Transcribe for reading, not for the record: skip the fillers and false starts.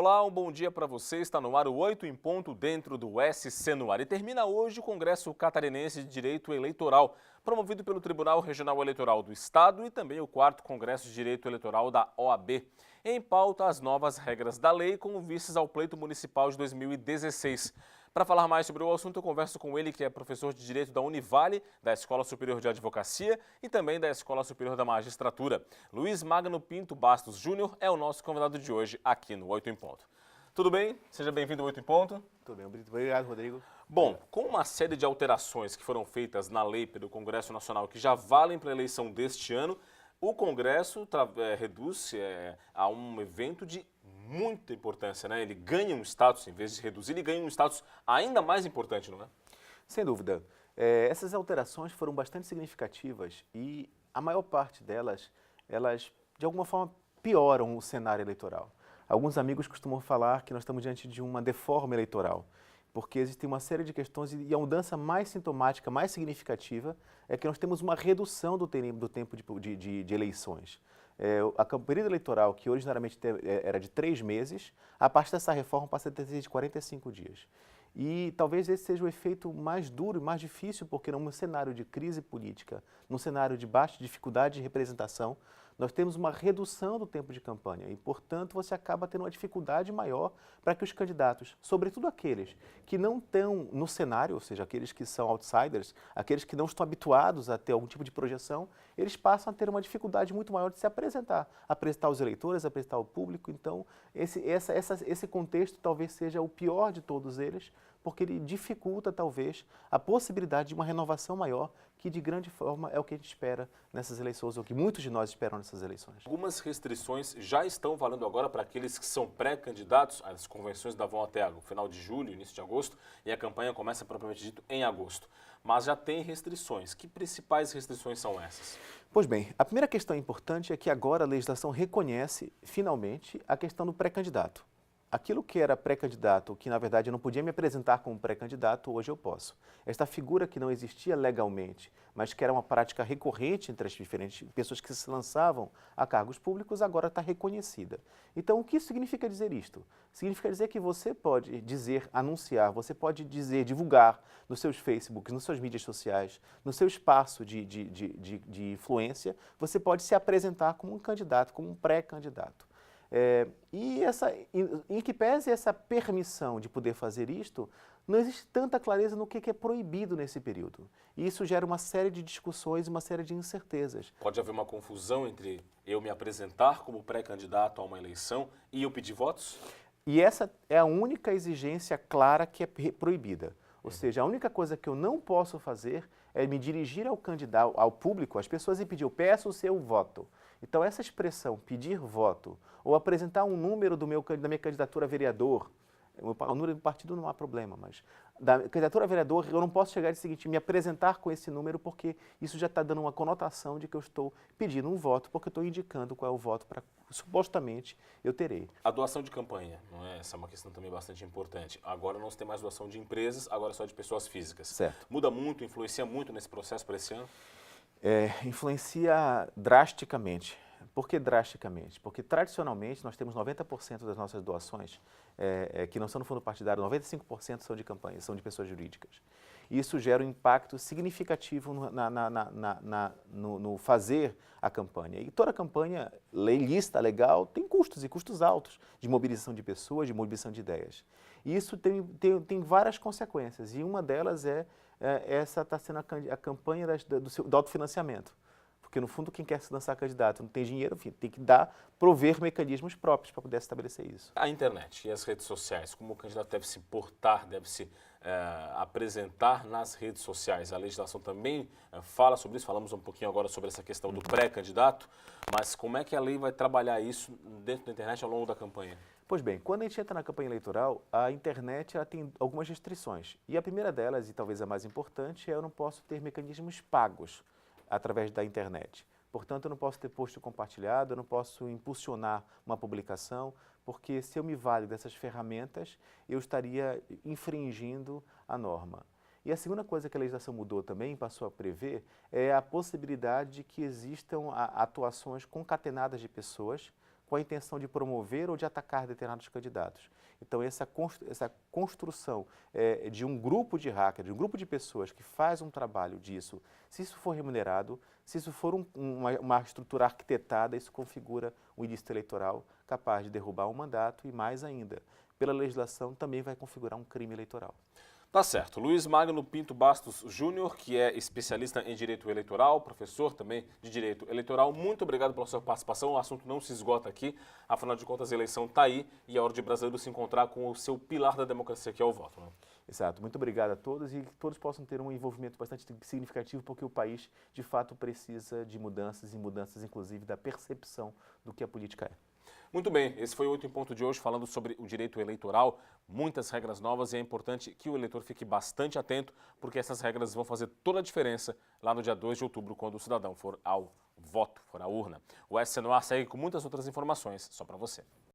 Olá, um bom dia para você. Está no ar o 8 em ponto dentro do SC no ar. E termina hoje o Congresso Catarinense de Direito Eleitoral, promovido pelo Tribunal Regional Eleitoral do Estado e também o 4º Congresso de Direito Eleitoral da OAB. Em pauta, as novas regras da lei com vistas ao pleito municipal de 2016. Para falar mais sobre o assunto, eu converso com ele, que é professor de Direito da Univale, da Escola Superior de Advocacia e também da Escola Superior da Magistratura. Luiz Magno Pinto Bastos Júnior é o nosso convidado de hoje aqui no 8 em ponto. Tudo bem? Seja bem-vindo ao 8 em ponto. Tudo bem, obrigado, Rodrigo. Bom, com uma série de alterações que foram feitas na lei pelo Congresso Nacional que já valem para a eleição deste ano, o Congresso reduz a um evento de muita importância, né? Ele ganha um status, em vez de reduzir, ele ganha um status ainda mais importante, não é? Sem dúvida. Essas alterações foram bastante significativas e a maior parte delas, elas de alguma forma pioram o cenário eleitoral. Alguns amigos costumam falar que nós estamos diante de uma deforma eleitoral, porque existe uma série de questões e a mudança mais sintomática, mais significativa, é que nós temos uma redução do tempo de eleições. A período eleitoral, que originariamente era de 3 meses, a partir dessa reforma passa a ter de 45 dias. E talvez esse seja o efeito mais duro e mais difícil, porque num cenário de crise política, num cenário de baixa dificuldade de representação, nós temos uma redução do tempo de campanha e, portanto, você acaba tendo uma dificuldade maior para que os candidatos, sobretudo aqueles que não estão no cenário, ou seja, aqueles que são outsiders, aqueles que não estão habituados a ter algum tipo de projeção, eles passam a ter uma dificuldade muito maior de se apresentar aos eleitores, apresentar ao público. Então, esse contexto talvez seja o pior de todos eles, porque ele dificulta, talvez, a possibilidade de uma renovação maior, que de grande forma é o que a gente espera nessas eleições, ou que muitos de nós esperam nessas eleições. Algumas restrições já estão valendo agora para aqueles que são pré-candidatos. As convenções vão até o final de julho, início de agosto, e a campanha começa, propriamente dito, em agosto. Mas já tem restrições. Que principais restrições são essas? Pois bem, a primeira questão importante é que agora a legislação reconhece, finalmente, a questão do pré-candidato. Aquilo que era pré-candidato, que na verdade eu não podia me apresentar como pré-candidato, hoje eu posso. Esta figura que não existia legalmente, mas que era uma prática recorrente entre as diferentes pessoas que se lançavam a cargos públicos, agora está reconhecida. Então, o que significa dizer isto? Significa dizer que você pode dizer, anunciar, você pode dizer, divulgar nos seus Facebooks, nas suas mídias sociais, no seu espaço de influência, você pode se apresentar como um candidato, como um pré-candidato. Em que pese essa permissão de poder fazer isto, não existe tanta clareza no que é proibido nesse período. E isso gera uma série de discussões, uma série de incertezas. Pode haver uma confusão entre eu me apresentar como pré-candidato a uma eleição e eu pedir votos? E essa é a única exigência clara que é proibida. Ou seja, a única coisa que eu não posso fazer é me dirigir ao candidato, ao público, às pessoas e pedir, eu peço o seu voto. Então, essa expressão, pedir voto, ou apresentar um número da minha candidatura a vereador, o número do partido não há problema, mas da candidatura a vereador eu não posso chegar e dizer o seguinte, me apresentar com esse número, porque isso já está dando uma conotação de que eu estou pedindo um voto, porque eu estou indicando qual é o voto para supostamente eu terei. A doação de campanha, não é? Essa é uma questão também bastante importante. Agora não se tem mais doação de empresas, agora só de pessoas físicas. Certo. Muda muito, influencia muito nesse processo para esse ano? Influencia drasticamente. Por que drasticamente? Porque tradicionalmente nós temos 90% das nossas doações que não são no fundo partidário, 95% são de campanhas, são de pessoas jurídicas. Isso gera um impacto significativo no fazer a campanha. E toda campanha lícita, legal, tem custos e custos altos de mobilização de pessoas, de mobilização de ideias. E isso tem várias consequências e uma delas essa está sendo a campanha do autofinanciamento. Porque, no fundo, quem quer se lançar candidato não tem dinheiro, enfim, tem que prover mecanismos próprios para poder estabelecer isso. A internet e as redes sociais, como o candidato deve se portar, deve se apresentar nas redes sociais? A legislação também fala sobre isso, falamos um pouquinho agora sobre essa questão do pré-candidato, mas como é que a lei vai trabalhar isso dentro da internet ao longo da campanha? Pois bem, quando a gente entra na campanha eleitoral, a internet ela tem algumas restrições. E a primeira delas, e talvez a mais importante, é eu não posso ter mecanismos pagos através da internet. Portanto, eu não posso ter post compartilhado, eu não posso impulsionar uma publicação, porque se eu me valho dessas ferramentas, eu estaria infringindo a norma. E a segunda coisa que a legislação mudou também, passou a prever, é a possibilidade de que existam atuações concatenadas de pessoas com a intenção de promover ou de atacar determinados candidatos. Então, essa construção de um grupo de hackers, de um grupo de pessoas que faz um trabalho disso, se isso for remunerado, se isso for uma estrutura arquitetada, isso configura um ilícito eleitoral capaz de derrubar um mandato e, mais ainda, pela legislação, também vai configurar um crime eleitoral. Tá certo. Luiz Magno Pinto Bastos Júnior, que é especialista em direito eleitoral, professor também de direito eleitoral, muito obrigado pela sua participação. O assunto não se esgota aqui, afinal de contas a eleição está aí e é hora de brasileiro se encontrar com o seu pilar da democracia, que é o voto, né? Exato. Muito obrigado a todos e que todos possam ter um envolvimento bastante significativo, porque o país, de fato, precisa de mudanças e mudanças, inclusive, da percepção do que a política é. Muito bem, esse foi o 8 em Ponto de hoje, falando sobre o direito eleitoral, muitas regras novas e é importante que o eleitor fique bastante atento, porque essas regras vão fazer toda a diferença lá no dia 2 de outubro, quando o cidadão for ao voto, for à urna. O SC no Ar segue com muitas outras informações, só para você.